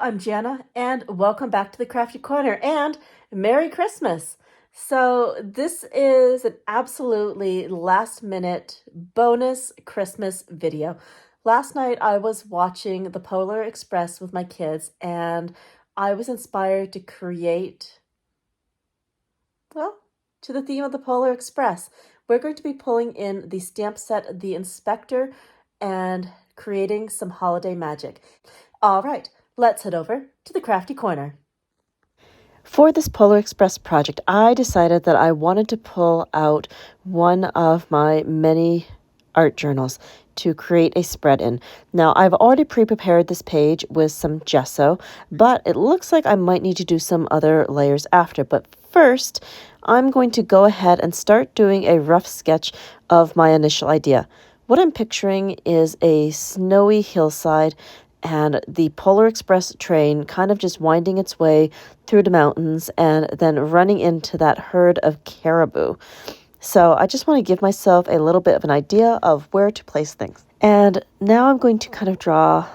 I'm Jana, and welcome back to the Crafty Corner, and Merry Christmas! So, this is an absolutely last minute bonus Christmas video. Last night, I was watching the Polar Express with my kids, and I was inspired to create, well, to the theme of the Polar Express. We're going to be pulling in the stamp set, The Inspector, and creating some holiday magic. All right, let's head over to the Crafty Corner. For this Polar Express project, I decided that I wanted to pull out one of my many art journals to create a spread in. Now, I've already pre-prepared this page with some gesso, but it looks like I might need to do some other layers after. But first, I'm going to go ahead and start doing a rough sketch of my initial idea. What I'm picturing is a snowy hillside and the Polar Express train kind of just winding its way through the mountains and then running into that herd of caribou. So I just want to give myself a little bit of an idea of where to place things. And now I'm going to kind of draw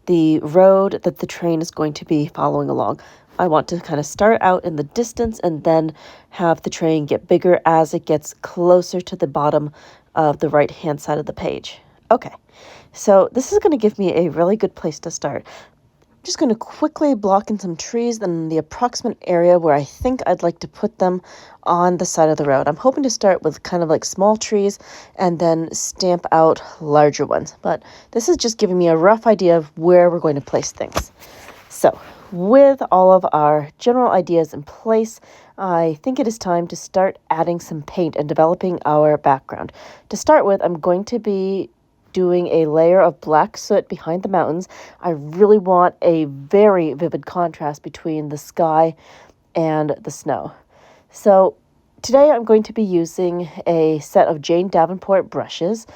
the road that the train is going to be following along. I want to kind of start out in the distance and then have the train get bigger as it gets closer to the bottom of the right-hand side of the page. Okay, so this is going to give me a really good place to start. I'm just going to quickly block in some trees in the approximate area where I think I'd like to put them on the side of the road. I'm hoping to start with kind of like small trees and then stamp out larger ones. But this is just giving me a rough idea of where we're going to place things. So with all of our general ideas in place, I think it is time to start adding some paint and developing our background. To start with, I'm going to be doing a layer of black soot behind the mountains. I really want a very vivid contrast between the sky and the snow. So today I'm going to be using a set of Jane Davenport brushes.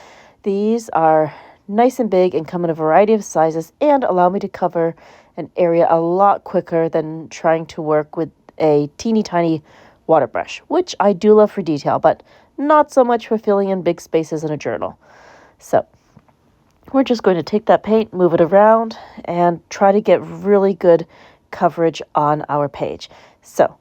These are nice and big and come in a variety of sizes and allow me to cover an area a lot quicker than trying to work with a teeny tiny water brush, which I do love for detail, but not so much for filling in big spaces in a journal. So we're just going to take that paint, move it around, and try to get really good coverage on our page. So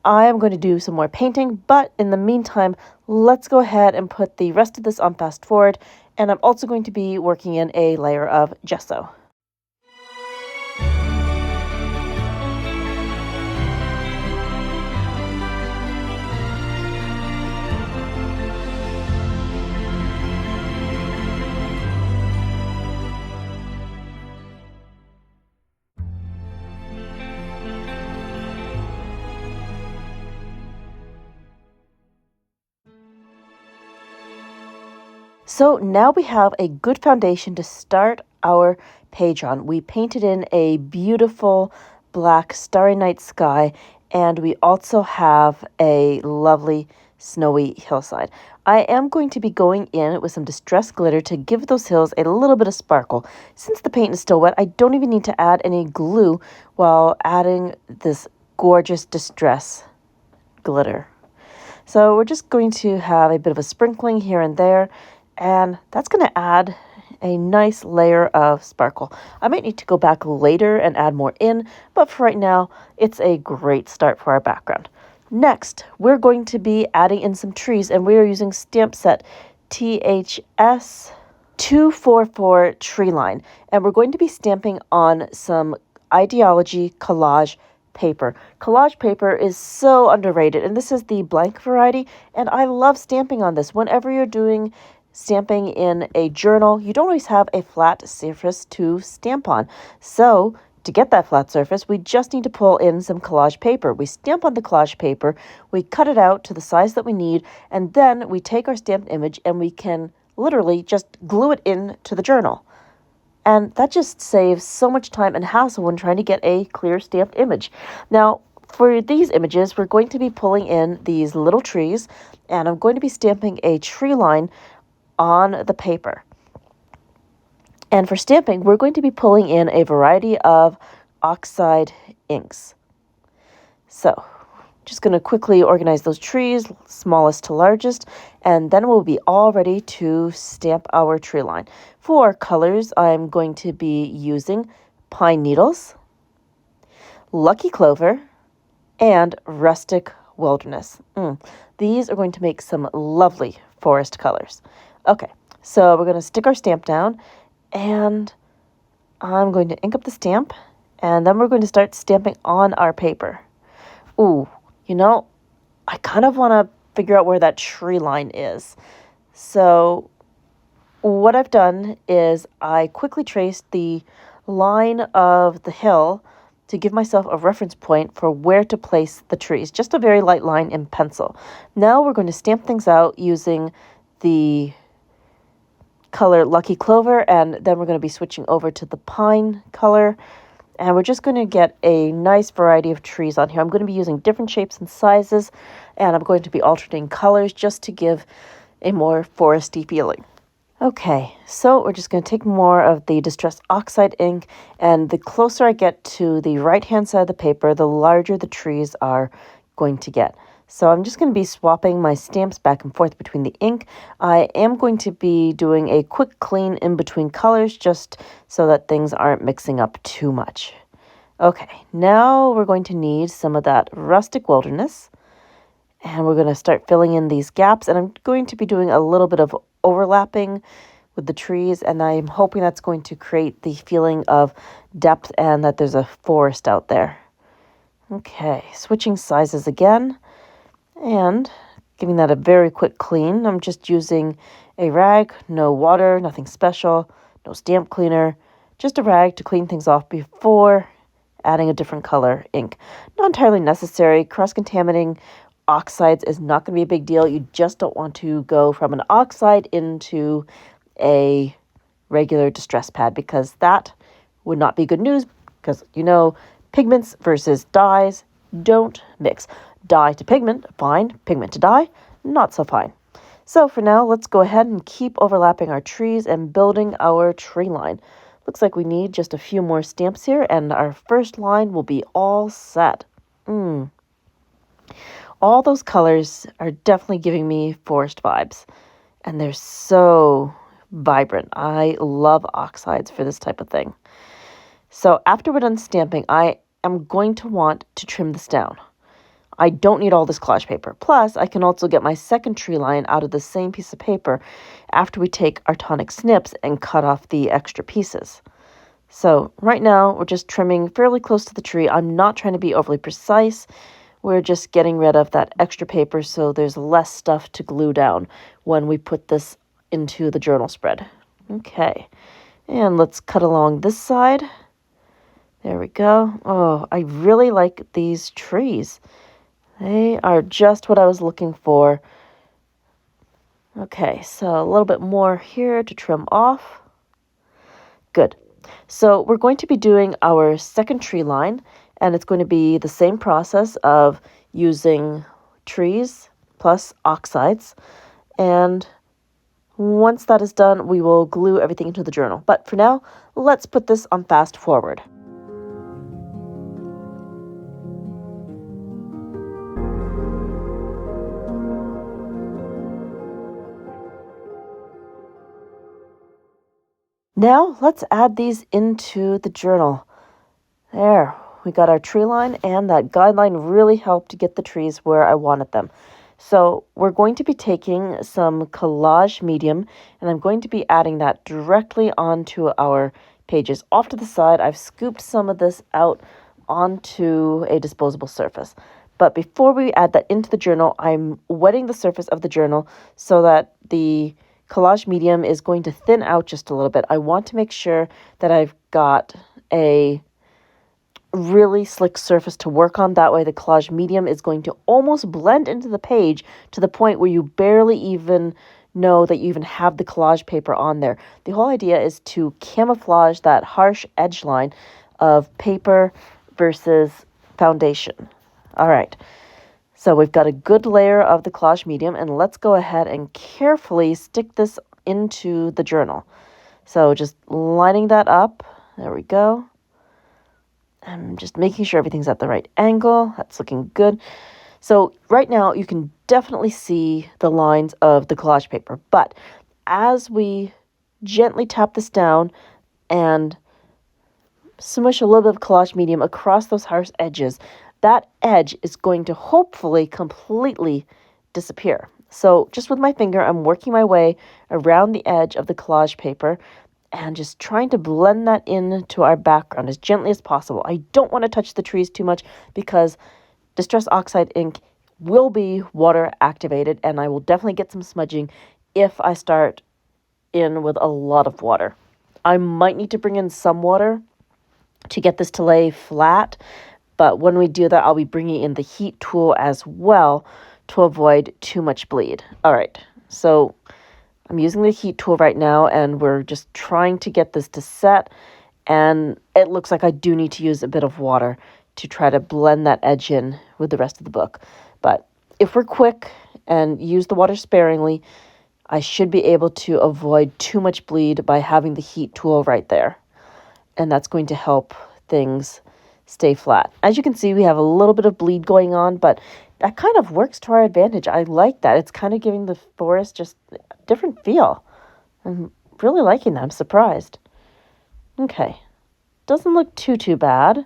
I am going to do some more painting, but in the meantime, let's go ahead and put the rest of this on fast forward, and I'm also going to be working in a layer of gesso. So now we have a good foundation to start our page on. We painted in a beautiful black starry night sky, and we also have a lovely snowy hillside. I am going to be going in with some distressed glitter to give those hills a little bit of sparkle. Since the paint is still wet, I don't even need to add any glue while adding this gorgeous distress glitter. So we're just going to have a bit of a sprinkling here and there, and that's going to add a nice layer of sparkle. I might need to go back later and add more in, but for right now, it's a great start for our background. Next, we're going to be adding in some trees, and we are using stamp set THS 244 Tree Line, and we're going to be stamping on some Ideology collage paper. Collage paper is so underrated, and this is the blank variety, and I love stamping on this. Whenever you're doing stamping in a journal, you don't always have a flat surface to stamp on. So to get that flat surface, we just need to pull in some collage paper. We stamp on the collage paper, we cut it out to the size that we need, and then we take our stamped image and we can literally just glue it into the journal. And that just saves so much time and hassle when trying to get a clear stamped image. Now, for these images, we're going to be pulling in these little trees, and I'm going to be stamping a tree line on the paper. And for stamping, we're going to be pulling in a variety of oxide inks. So just going to quickly organize those trees, smallest to largest, and then we'll be all ready to stamp our tree line. For colors, I'm going to be using pine needles, Lucky Clover, and Rustic Wilderness. These are going to make some lovely forest colors. Okay, so we're going to stick our stamp down, and I'm going to ink up the stamp, and then we're going to start stamping on our paper. Ooh, I kind of want to figure out where that tree line is. So what I've done is I quickly traced the line of the hill to give myself a reference point for where to place the trees. Just a very light line in pencil. Now we're going to stamp things out using the color Lucky Clover, and then we're going to be switching over to the pine color. And we're just going to get a nice variety of trees on here. I'm going to be using different shapes and sizes, and I'm going to be alternating colors just to give a more foresty feeling. Okay, so we're just going to take more of the Distress Oxide ink, and the closer I get to the right-hand side of the paper, the larger the trees are going to get. So I'm just going to be swapping my stamps back and forth between the ink. I am going to be doing a quick clean in between colors just so that things aren't mixing up too much. Okay, now we're going to need some of that Rustic Wilderness, and we're going to start filling in these gaps, and I'm going to be doing a little bit of overlapping with the trees, and I'm hoping that's going to create the feeling of depth and that there's a forest out there. Okay, switching sizes again and giving that a very quick clean. I'm just using a rag, no water, nothing special, no stamp cleaner, just a rag to clean things off before adding a different color ink. Not entirely necessary. Cross-contaminating oxides is not going to be a big deal. You just don't want to go from an oxide into a regular distress pad, because that would not be good news, because pigments versus dyes don't mix. Dye to pigment, fine. Pigment to dye, not so fine. So for now, let's go ahead and keep overlapping our trees and building our tree line. Looks like we need just a few more stamps here, and our first line will be all set. All those colors are definitely giving me forest vibes, and they're so vibrant. I love oxides for this type of thing. So after we're done stamping, I am going to want to trim this down. I don't need all this collage paper. Plus, I can also get my second tree line out of the same piece of paper after we take our tonic snips and cut off the extra pieces. So right now, we're just trimming fairly close to the tree. I'm not trying to be overly precise. We're just getting rid of that extra paper so there's less stuff to glue down when we put this into the journal spread. Okay, and let's cut along this side. There we go. Oh, I really like these trees. They are just what I was looking for. Okay, so a little bit more here to trim off. Good. So we're going to be doing our second tree line, and it's going to be the same process of using trees plus oxides. And once that is done, we will glue everything into the journal. But for now, let's put this on fast forward. Now, let's add these into the journal. There, we got our tree line, and that guideline really helped to get the trees where I wanted them. So we're going to be taking some collage medium, and I'm going to be adding that directly onto our pages. Off to the side, I've scooped some of this out onto a disposable surface. But before we add that into the journal, I'm wetting the surface of the journal so that the collage medium is going to thin out just a little bit. I want to make sure that I've got a really slick surface to work on. That way the collage medium is going to almost blend into the page to the point where you barely even know that you even have the collage paper on there. The whole idea is to camouflage that harsh edge line of paper versus foundation. All right. So we've got a good layer of the collage medium, and let's go ahead and carefully stick this into the journal. So just lining that up. There we go. I'm just making sure everything's at the right angle. That's looking good. So right now you can definitely see the lines of the collage paper, but as we gently tap this down and smush a little bit of collage medium across those harsh edges, that edge is going to hopefully completely disappear. So just with my finger, I'm working my way around the edge of the collage paper and just trying to blend that into our background as gently as possible. I don't want to touch the trees too much because Distress Oxide ink will be water activated, and I will definitely get some smudging if I start in with a lot of water. I might need to bring in some water to get this to lay flat, but when we do that, I'll be bringing in the heat tool as well to avoid too much bleed. All right, so I'm using the heat tool right now, and we're just trying to get this to set, and it looks like I do need to use a bit of water to try to blend that edge in with the rest of the book. But if we're quick and use the water sparingly, I should be able to avoid too much bleed by having the heat tool right there. And that's going to help things stay flat. As you can see, we have a little bit of bleed going on, but that kind of works to our advantage. I like that. It's kind of giving the forest just a different feel. I'm really liking that. I'm surprised. Okay. Doesn't look too bad.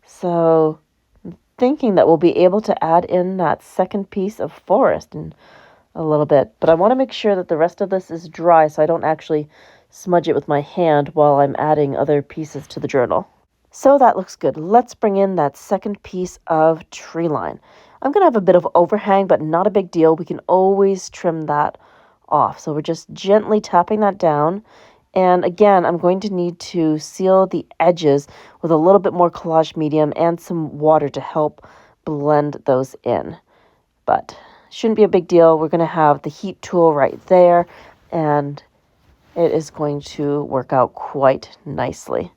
So I'm thinking that we'll be able to add in that second piece of forest in a little bit. But I want to make sure that the rest of this is dry so I don't actually smudge it with my hand while I'm adding other pieces to the journal. So that looks good. Let's bring in that second piece of tree line. I'm going to have a bit of overhang, but not a big deal. We can always trim that off. So we're just gently tapping that down. And again, I'm going to need to seal the edges with a little bit more collage medium and some water to help blend those in. But shouldn't be a big deal. We're going to have the heat tool right there, and it is going to work out quite nicely.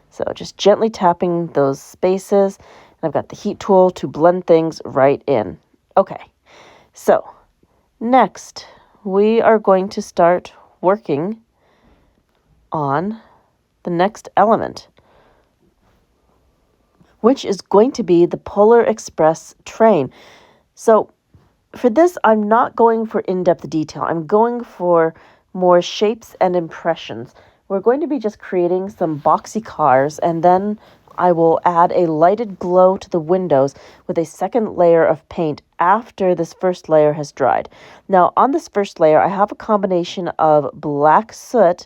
So just gently tapping those spaces, and I've got the heat tool to blend things right in. Okay, so next we are going to start working on the next element, which is going to be the Polar Express train. So for this, I'm not going for in-depth detail. I'm going for more shapes and impressions. We're going to be just creating some boxy cars, and then I will add a lighted glow to the windows with a second layer of paint after this first layer has dried. Now, on this first layer, I have a combination of black soot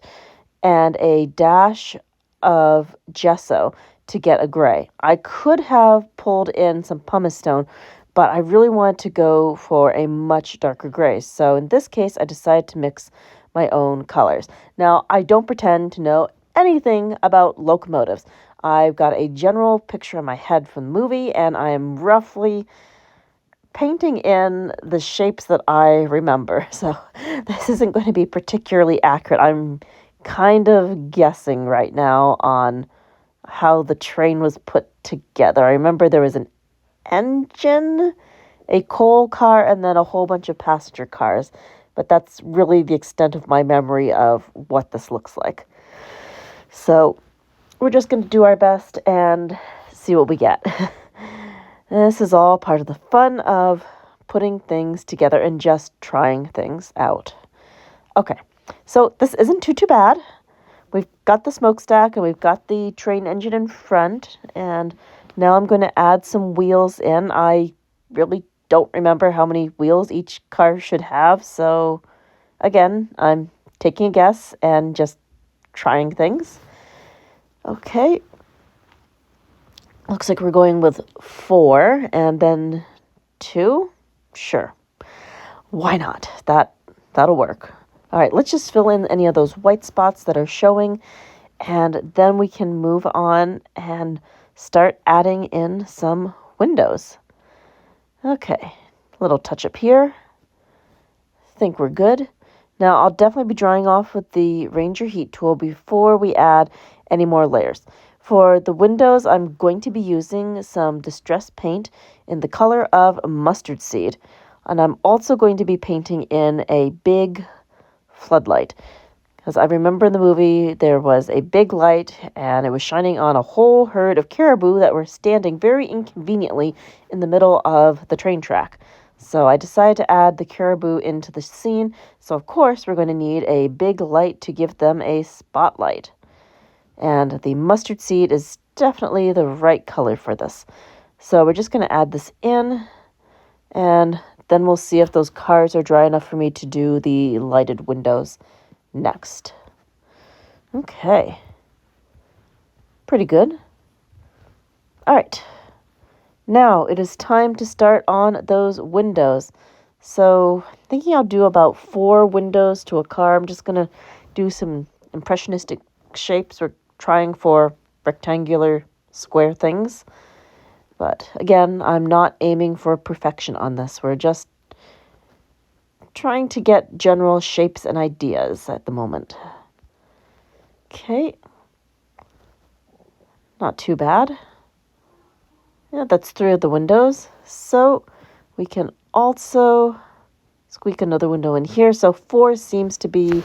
and a dash of gesso to get a gray. I could have pulled in some pumice stone, but I really wanted to go for a much darker gray. So in this case, I decided to mix my own colors. Now, I don't pretend to know anything about locomotives. I've got a general picture in my head from the movie, and I'm roughly painting in the shapes that I remember. So this isn't going to be particularly accurate. I'm kind of guessing right now on how the train was put together. I remember there was an engine, a coal car, and then a whole bunch of passenger cars. But that's really the extent of my memory of what this looks like. So we're just going to do our best and see what we get. This is all part of the fun of putting things together and just trying things out. Okay, so this isn't too bad. We've got the smokestack and we've got the train engine in front, and now I'm going to add some wheels in. I really don't remember how many wheels each car should have, so again, I'm taking a guess and just trying things. Okay, looks like we're going with 4 and then 2. Sure, why not? That'll work. All right, let's just fill in any of those white spots that are showing, and then we can move on and start adding in some windows. Okay, little touch up here. Think we're good. Now I'll definitely be drying off with the Ranger heat tool before we add any more layers. For the windows, I'm going to be using some distress paint in the color of mustard seed. And I'm also going to be painting in a big floodlight. Because I remember in the movie there was a big light and it was shining on a whole herd of caribou that were standing very inconveniently in the middle of the train track. So I decided to add the caribou into the scene. So of course we're going to need a big light to give them a spotlight. And the mustard seed is definitely the right color for this. So we're just going to add this in, and then we'll see if those cars are dry enough for me to do the lighted windows next. Okay. Pretty good. All right. Now it is time to start on those windows. So thinking I'll do about 4 windows to a car. I'm just going to do some impressionistic shapes. We're trying for rectangular square things. But again, I'm not aiming for perfection on this. We're just trying to get general shapes and ideas at the moment. Okay. Not too bad. Yeah, that's 3 of the windows. So we can also squeak another window in here. So 4 seems to be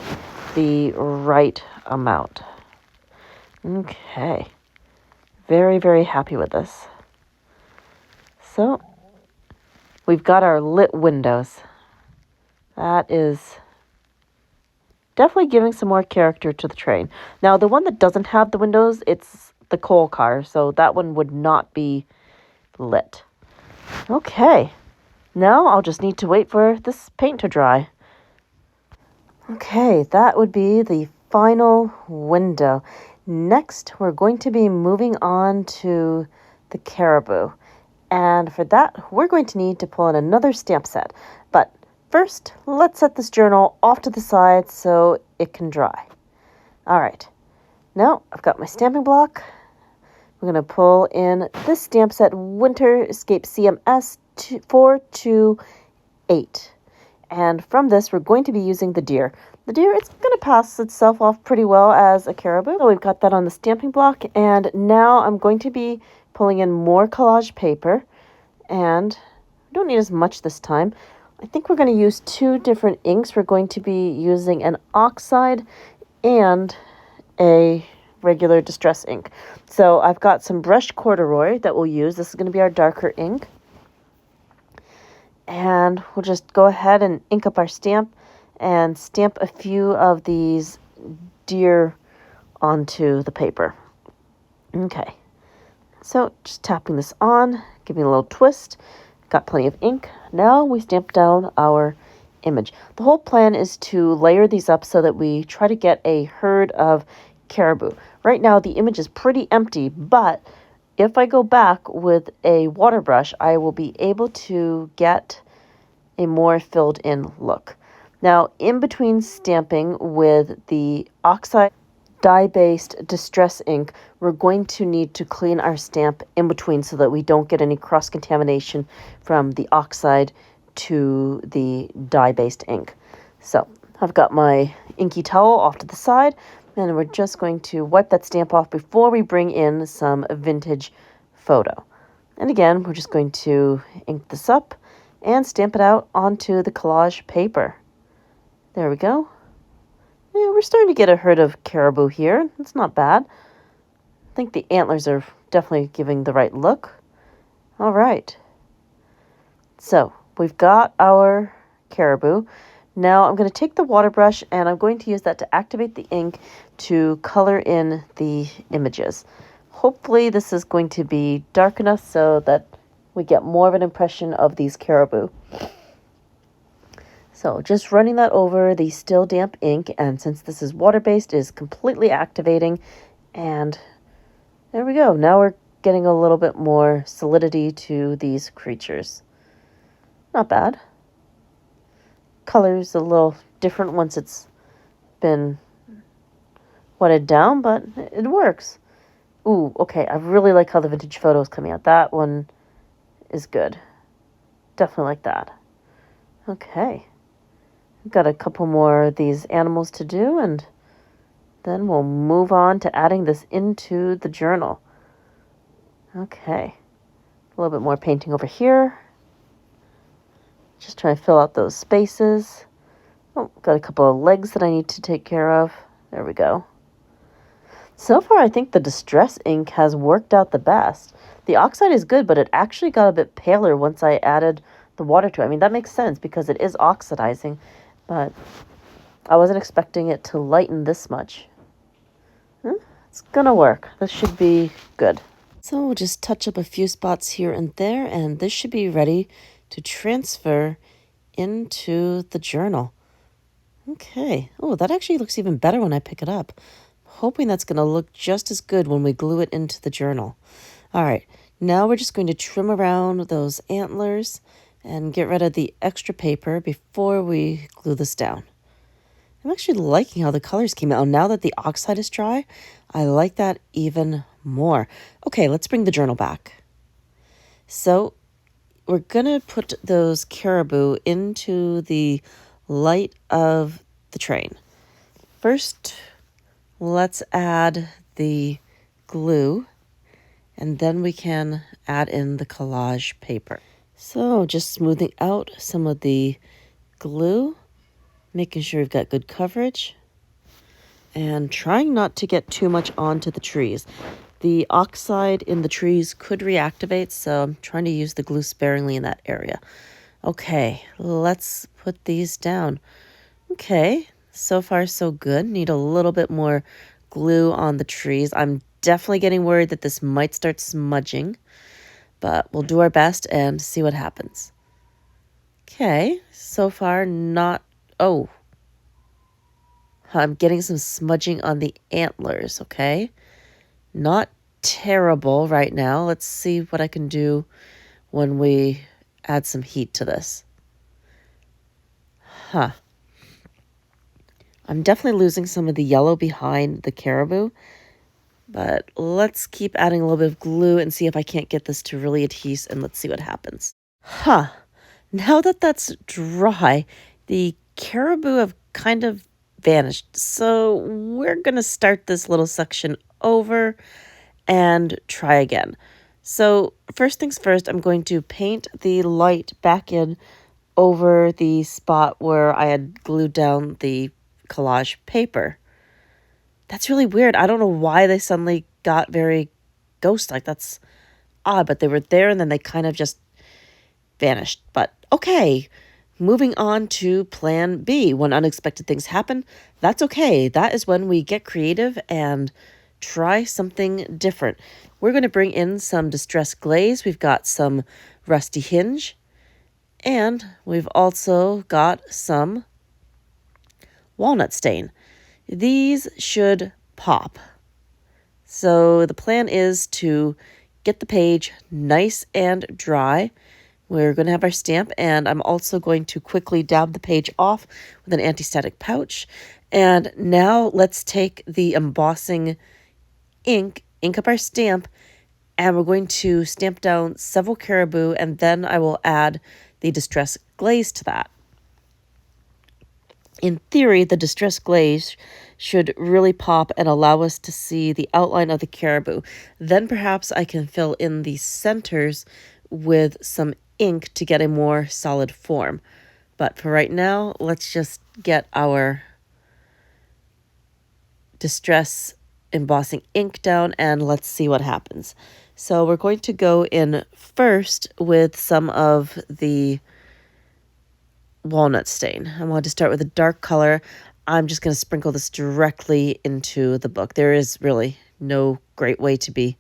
the right amount. Okay. Very, very happy with this. So we've got our lit windows. That is definitely giving some more character to the train. Now, the one that doesn't have the windows, it's the coal car. So that one would not be lit. Okay. Now I'll just need to wait for this paint to dry. Okay, that would be the final window. Next, we're going to be moving on to the caribou. And for that, we're going to need to pull in another stamp set. But first, let's set this journal off to the side so it can dry. All right. Now, I've got my stamping block. We're going to pull in this stamp set, Winter Escape CMS 428. And from this, we're going to be using the deer. The deer, it's going to pass itself off pretty well as a caribou. So we've got that on the stamping block. And now I'm going to be pulling in more collage paper. And we don't need as much this time. I think we're going to use 2 different inks. We're going to be using an oxide and a regular distress ink. So I've got some brushed corduroy that we'll use. This is going to be our darker ink. And we'll just go ahead and ink up our stamp and stamp a few of these deer onto the paper. Okay, so just tapping this on, giving a little twist. Got plenty of ink. Now we stamp down our image. The whole plan is to layer these up so that we try to get a herd of caribou. Right now the image is pretty empty, but if I go back with a water brush, I will be able to get a more filled in look. Now, in between stamping with the oxide dye-based distress ink, we're going to need to clean our stamp in between so that we don't get any cross-contamination from the oxide to the dye-based ink. So, I've got my inky towel off to the side, and we're just going to wipe that stamp off before we bring in some vintage photo. And again, we're just going to ink this up and stamp it out onto the collage paper. There we go. Yeah, we're starting to get a herd of caribou here. It's not bad. I think the antlers are definitely giving the right look. All right. So we've got our caribou. Now I'm going to take the water brush and I'm going to use that to activate the ink to color in the images. Hopefully this is going to be dark enough so that we get more of an impression of these caribou. So just running that over the still damp ink, and since this is water-based, it is completely activating. And there we go. Now we're getting a little bit more solidity to these creatures. Not bad. Color's a little different once it's been wetted down, but it works. Ooh, okay. I really like how the vintage photo is coming out. That one is good. Definitely like that. Okay. We've got a couple more of these animals to do, and then we'll move on to adding this into the journal. Okay. A little bit more painting over here. Just trying to fill out those spaces. Oh, got a couple of legs that I need to take care of. There we go. So far, I think the distress ink has worked out the best. The oxide is good, but it actually got a bit paler once I added the water to it. I mean, that makes sense because it is oxidizing, but I wasn't expecting it to lighten this much. It's gonna work. This should be good. So we'll just touch up a few spots here and there, and this should be ready to transfer into the journal. Okay. Oh, that actually looks even better when I pick it up. Hoping that's going to look just as good when we glue it into the journal. All right. Now we're just going to trim around those antlers and get rid of the extra paper before we glue this down. I'm actually liking how the colors came out. Now that the oxide is dry, I like that even more. Okay, let's bring the journal back. So we're going to put those caribou into the light of the train. First, let's add the glue, and then we can add in the collage paper. So just smoothing out some of the glue, making sure we've got good coverage, and trying not to get too much onto the trees. The oxide in the trees could reactivate, so I'm trying to use the glue sparingly in that area. Okay, let's put these down. Okay, so far so good. Need a little bit more glue on the trees. I'm definitely getting worried that this might start smudging, but we'll do our best and see what happens. Okay, so far not... Oh, I'm getting some smudging on the antlers, okay? Not terrible right now. Let's see what I can do when we add some heat to this. Huh. I'm definitely losing some of the yellow behind the caribou, but let's keep adding a little bit of glue and see if I can't get this to really adhere, and let's see what happens. Huh. Now that that's dry, the caribou have kind of vanished. So we're going to start this little section over and try again. So first things first, I'm going to paint the light back in over the spot where I had glued down the collage paper. That's really weird. I don't know why they suddenly got very ghost-like. That's odd, but they were there and then they kind of just vanished. But okay, moving on to plan B. When unexpected things happen, that's okay. That is when we get creative and try something different. We're going to bring in some distressed glaze. We've got some rusty hinge, and we've also got some walnut stain. These should pop. So the plan is to get the page nice and dry. We're going to have our stamp, and I'm also going to quickly dab the page off with an anti-static pouch. And now let's take the embossing ink up our stamp, and we're going to stamp down several caribou, and then I will add the distress glaze to that. In theory, the distress glaze should really pop and allow us to see the outline of the caribou. Then perhaps I can fill in the centers with some ink to get a more solid form. But for right now, let's just get our distress embossing ink down and let's see what happens. So we're going to go in first with some of the walnut stain. I want to start with a dark color. I'm just going to sprinkle this directly into the book. There is really no great way to be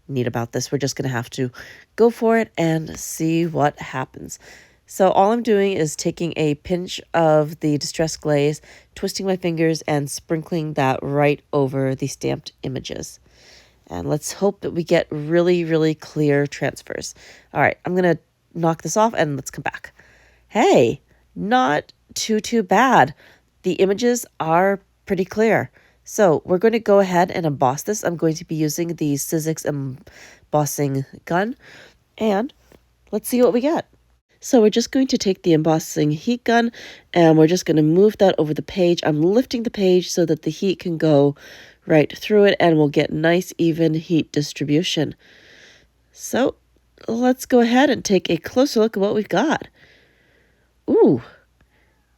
neat about this. We're just going to have to go for it and see what happens. So all I'm doing is taking a pinch of the distress glaze, twisting my fingers, and sprinkling that right over the stamped images. And let's hope that we get really, really clear transfers. All right, I'm going to knock this off and let's come back. Hey, not too bad. The images are pretty clear. So we're going to go ahead and emboss this. I'm going to be using the Sizzix embossing gun. And let's see what we get. So we're just going to take the embossing heat gun and we're just going to move that over the page. I'm lifting the page so that the heat can go right through it and we'll get nice even heat distribution. So let's go ahead and take a closer look at what we've got. Ooh,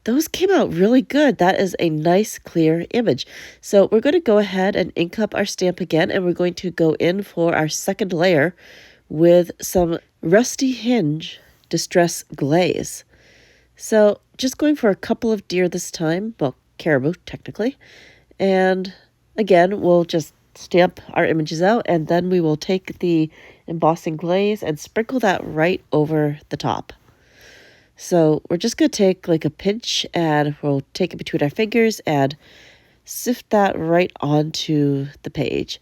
those came out really good. That is a nice clear image. So we're going to go ahead and ink up our stamp again, and we're going to go in for our second layer with some rusty hinge distress glaze. So just going for a couple of deer this time, well, caribou technically. And again, we'll just stamp our images out, and then we will take the embossing glaze and sprinkle that right over the top. So we're just going to take like a pinch and we'll take it between our fingers and sift that right onto the page.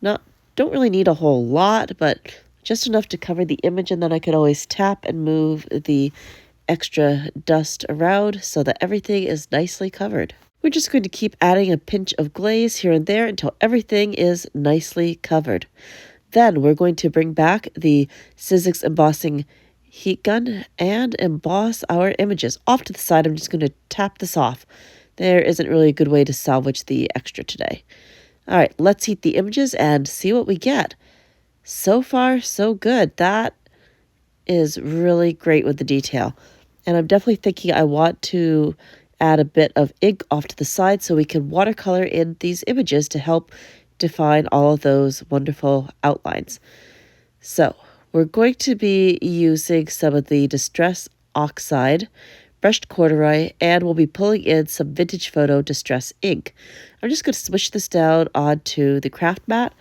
Don't really need a whole lot, but just enough to cover the image, and then I could always tap and move the extra dust around so that everything is nicely covered. We're just going to keep adding a pinch of glaze here and there until everything is nicely covered. Then we're going to bring back the Sizzix embossing heat gun and emboss our images. Off to the side, I'm just going to tap this off. There isn't really a good way to salvage the extra today. All right, let's heat the images and see what we get. So far, so good. That is really great with the detail. And I'm definitely thinking I want to add a bit of ink off to the side so we can watercolor in these images to help define all of those wonderful outlines. So we're going to be using some of the Distress Oxide, brushed corduroy, and we'll be pulling in some Vintage Photo Distress ink. I'm just going to swish this down onto the craft mat,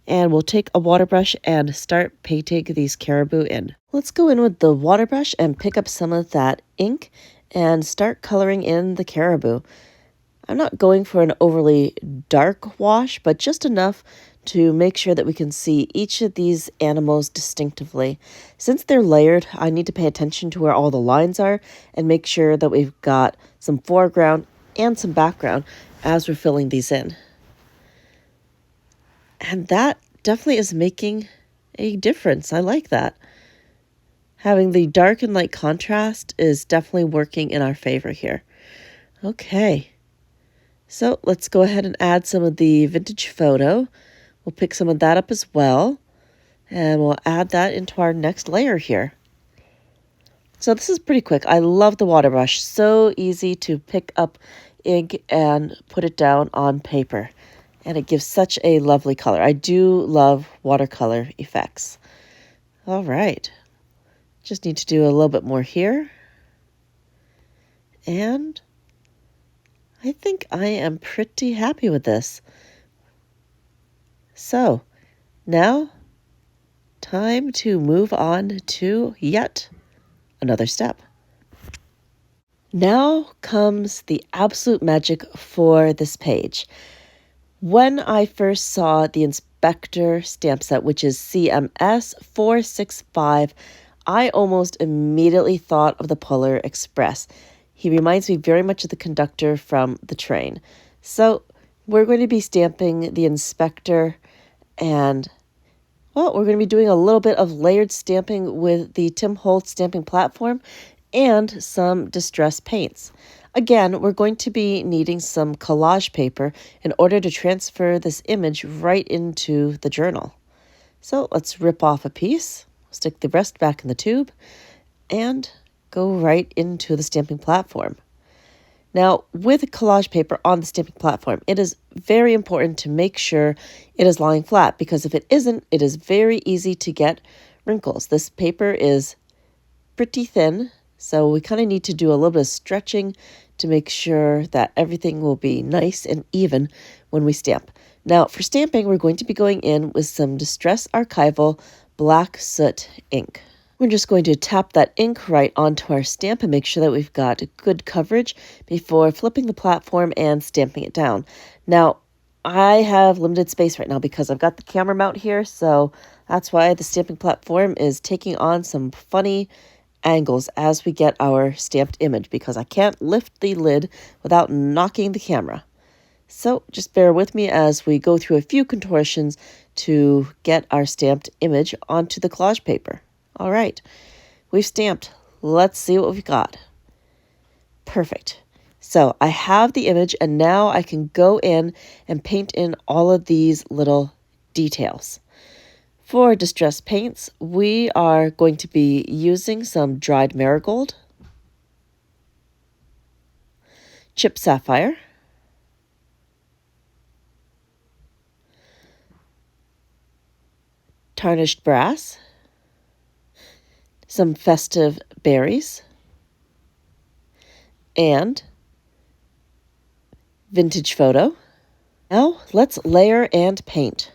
and we'll take a water brush and start painting these caribou in. Let's go in with the water brush and pick up some of that ink and start coloring in the caribou. I'm not going for an overly dark wash, but just enough to make sure that we can see each of these animals distinctively. Since they're layered, I need to pay attention to where all the lines are and make sure that we've got some foreground and some background as we're filling these in. And that definitely is making a difference. I like that. Having the dark and light contrast is definitely working in our favor here. Okay. So let's go ahead and add some of the Vintage Photo. We'll pick some of that up as well, and we'll add that into our next layer here. So this is pretty quick. I love the water brush. So easy to pick up ink and put it down on paper, and it gives such a lovely color. I do love watercolor effects. All right. Just need to do a little bit more here. And I think I am pretty happy with this. So now, time to move on to yet another step. Now comes the absolute magic for this page. When I first saw the Inspector stamp set, which is CMS 465, I almost immediately thought of the Polar Express. He reminds me very much of the conductor from the train. So we're going to be stamping the Inspector, and, well, we're going to be doing a little bit of layered stamping with the Tim Holtz stamping platform and some distress paints. Again, we're going to be needing some collage paper in order to transfer this image right into the journal. So let's rip off a piece, stick the rest back in the tube, and go right into the stamping platform. Now, with collage paper on the stamping platform, it is very important to make sure it is lying flat, because if it isn't, it is very easy to get wrinkles. This paper is pretty thin, so we kind of need to do a little bit of stretching to make sure that everything will be nice and even when we stamp. Now, for stamping, we're going to be going in with some Distress Archival Black Soot ink. We're just going to tap that ink right onto our stamp and make sure that we've got good coverage before flipping the platform and stamping it down. Now, I have limited space right now because I've got the camera mount here, so that's why the stamping platform is taking on some funny angles as we get our stamped image, because I can't lift the lid without knocking the camera. So just bear with me as we go through a few contortions to get our stamped image onto the collage paper. All right, we've stamped. Let's see what we've got. Perfect. So I have the image, and now I can go in and paint in all of these little details. For distress paints, we are going to be using some dried marigold, chipped sapphire, tarnished brass, some festive berries, and Vintage Photo, Now let's layer and paint.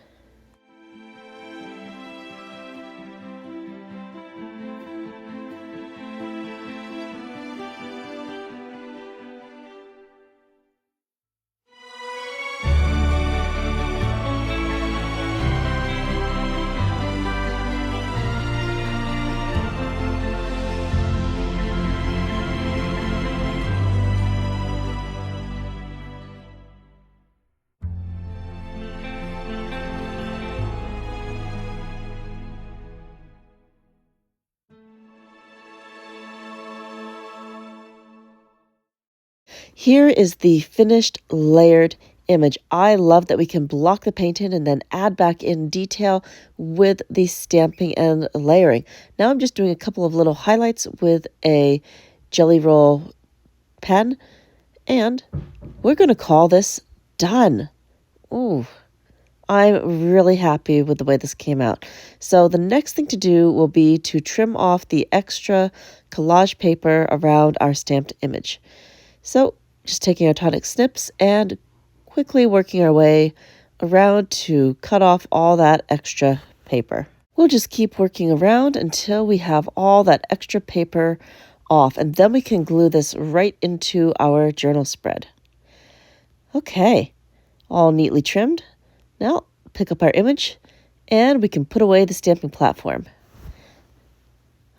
Here is the finished layered image. I love that we can block the paint in and then add back in detail with the stamping and layering. Now I'm just doing a couple of little highlights with a Jelly Roll pen, and we're going to call this done. Ooh, I'm really happy with the way this came out. So the next thing to do will be to trim off the extra collage paper around our stamped image. So just taking our tonic snips and quickly working our way around to cut off all that extra paper. We'll just keep working around until we have all that extra paper off, and then we can glue this right into our journal spread. Okay, all neatly trimmed. Now pick up our image and we can put away the stamping platform.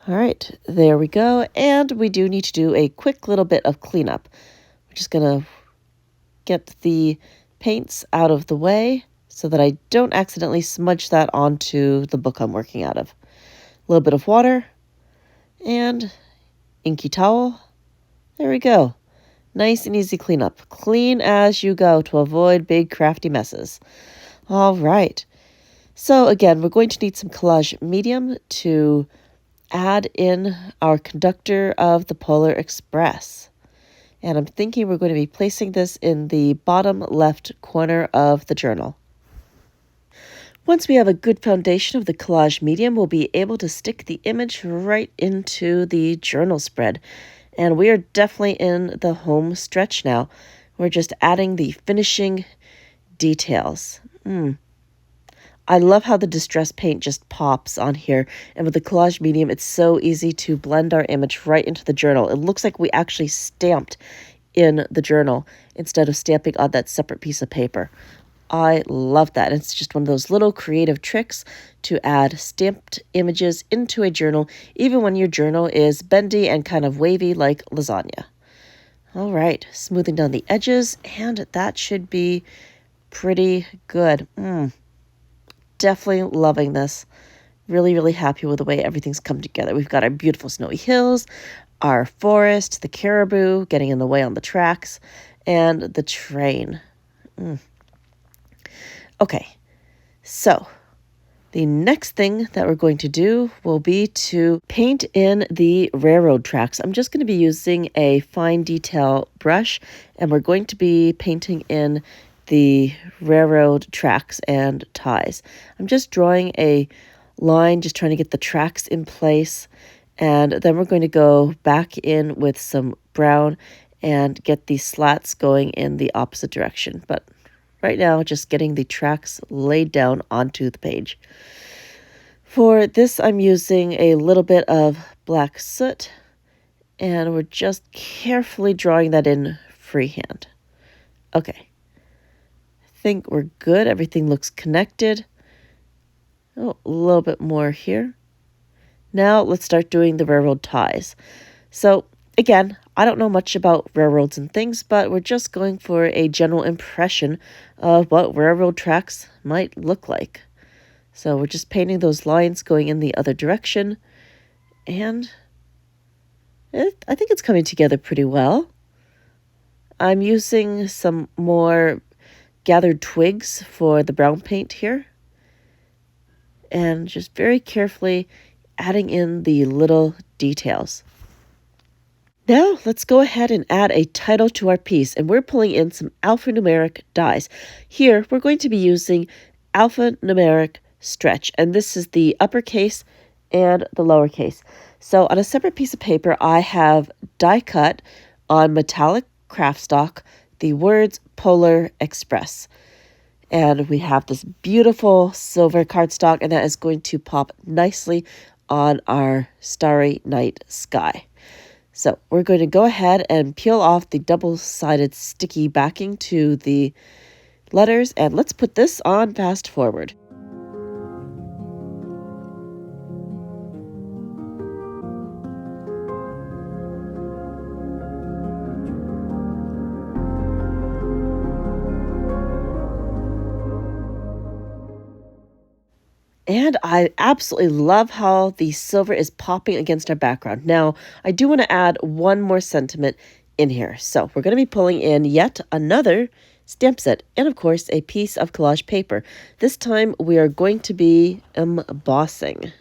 All right, there we go. And we do need to do a quick little bit of cleanup. We're just going to get the paints out of the way so that I don't accidentally smudge that onto the book I'm working out of. A little bit of water and inky towel. There we go. Nice and easy cleanup. Clean as you go to avoid big crafty messes. All right. So again, we're going to need some collage medium to add in our conductor of the Polar Express. And I'm thinking we're going to be placing this in the bottom left corner of the journal. Once we have a good foundation of the collage medium, we'll be able to stick the image right into the journal spread. And we are definitely in the home stretch now. We're just adding the finishing details. I love how the distress paint just pops on here. And with the collage medium, it's so easy to blend our image right into the journal. It looks like we actually stamped in the journal instead of stamping on that separate piece of paper. I love that. It's just one of those little creative tricks to add stamped images into a journal, even when your journal is bendy and kind of wavy like lasagna. All right, smoothing down the edges, and that should be pretty good. Definitely loving this. Really, really happy with the way everything's come together. We've got our beautiful snowy hills, our forest, the caribou getting in the way on the tracks, and the train. Okay, so the next thing that we're going to do will be to paint in the railroad tracks. I'm just going to be using a fine detail brush, and we're going to be painting in the railroad tracks and ties. I'm just drawing a line, just trying to get the tracks in place, and then we're going to go back in with some brown and get these slats going in the opposite direction. But right now, just getting the tracks laid down onto the page. For this, I'm using a little bit of black soot, and we're just carefully drawing that in freehand. Okay. I think we're good. Everything looks connected. Oh, a little bit more here. Now let's start doing the railroad ties. So again, I don't know much about railroads and things, but we're just going for a general impression of what railroad tracks might look like. So we're just painting those lines going in the other direction, and I think it's coming together pretty well. I'm using some more gathered twigs for the brown paint here, and just very carefully adding in the little details. Now let's go ahead and add a title to our piece, and we're pulling in some alphanumeric dies. Here we're going to be using alphanumeric stretch, and this is the uppercase and the lowercase. So on a separate piece of paper, I have die cut on metallic craft stock the words Polar Express. And we have this beautiful silver cardstock, and that is going to pop nicely on our starry night sky. So we're going to go ahead and peel off the double-sided sticky backing to the letters, and let's put this on fast forward. And I absolutely love how the silver is popping against our background. Now, I do want to add one more sentiment in here. So we're going to be pulling in yet another stamp set and, of course, a piece of collage paper. This time we are going to be embossing.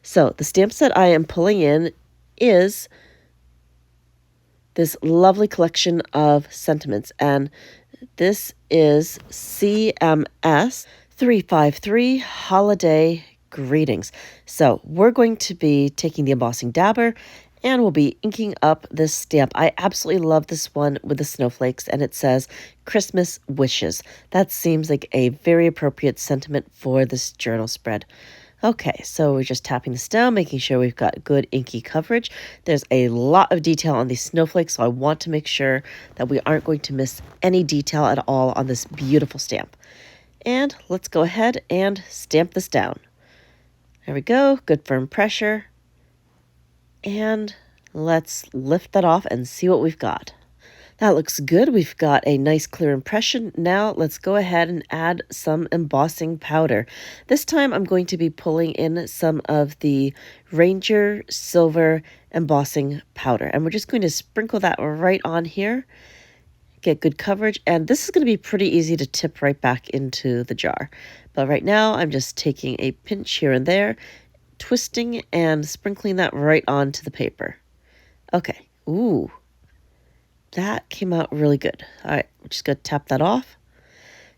So the stamp set I am pulling in is this lovely collection of sentiments, and this is CMS 353 Holiday Greetings. So we're going to be taking the embossing dabber and we'll be inking up this stamp. I absolutely love this one with the snowflakes, and it says Christmas wishes. That seems like a very appropriate sentiment for this journal spread. Okay, so we're just tapping this down, making sure we've got good inky coverage. There's a lot of detail on these snowflakes, so I want to make sure that we aren't going to miss any detail at all on this beautiful stamp. And let's go ahead and stamp this down. There we go, good firm pressure. And let's lift that off and see what we've got. That looks good. We've got a nice clear impression. Now let's go ahead and add some embossing powder. This time I'm going to be pulling in some of the Ranger Silver embossing powder, and we're just going to sprinkle that right on here. Get good coverage, and this is going to be pretty easy to tip right back into the jar. But right now I'm just taking a pinch here and there, twisting and sprinkling that right onto the paper. Okay, ooh, that came out really good. All right, we're just going to tap that off.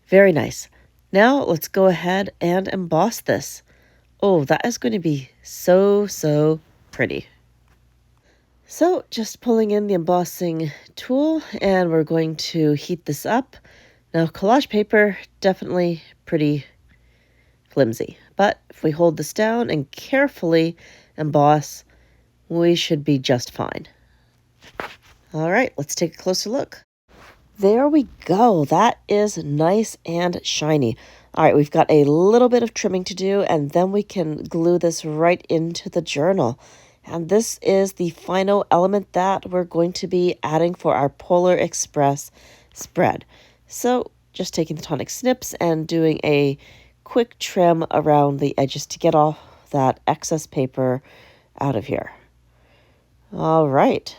Very nice. Now let's go ahead and emboss this. Oh, that is going to be so pretty. So just pulling in the embossing tool, and we're going to heat this up. Now collage paper, definitely pretty flimsy, but if we hold this down and carefully emboss, we should be just fine. All right, let's take a closer look. There we go. That is nice and shiny. All right, we've got a little bit of trimming to do, and then we can glue this right into the journal. And this is the final element that we're going to be adding for our Polar Express spread. So just taking the tonic snips and doing a quick trim around the edges to get all that excess paper out of here. All right.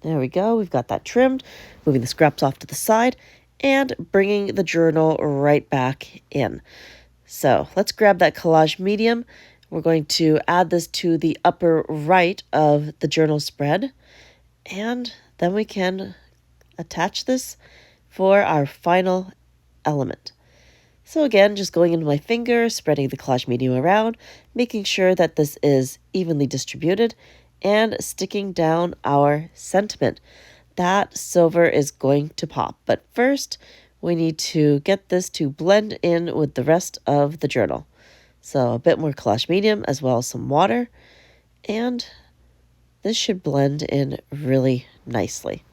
There we go. We've got that trimmed, moving the scraps off to the side and bringing the journal right back in. So let's grab that collage medium. We're going to add this to the upper right of the journal spread, and then we can attach this for our final element. So again, just going into my finger, spreading the collage medium around, making sure that this is evenly distributed, and sticking down our sentiment. That silver is going to pop, but first we need to get this to blend in with the rest of the journal. So a bit more collage medium as well as some water, and this should blend in really nicely.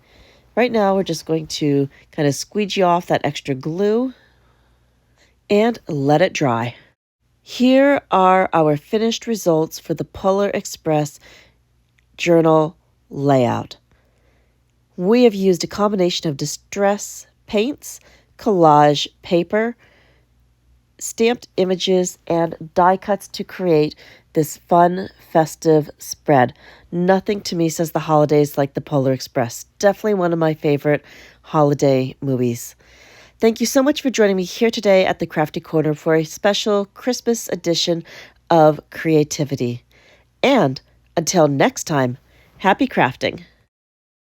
Right now we're just going to kind of squeegee off that extra glue and let it dry. Here are our finished results for the Polar Express journal layout. We have used a combination of distress paints, collage paper, stamped images, and die cuts to create this fun, festive spread. Nothing to me says the holidays like the Polar Express. Definitely one of my favorite holiday movies. Thank you so much for joining me here today at the Crafty Corner for a special Christmas edition of Creativity. And until next time, happy crafting.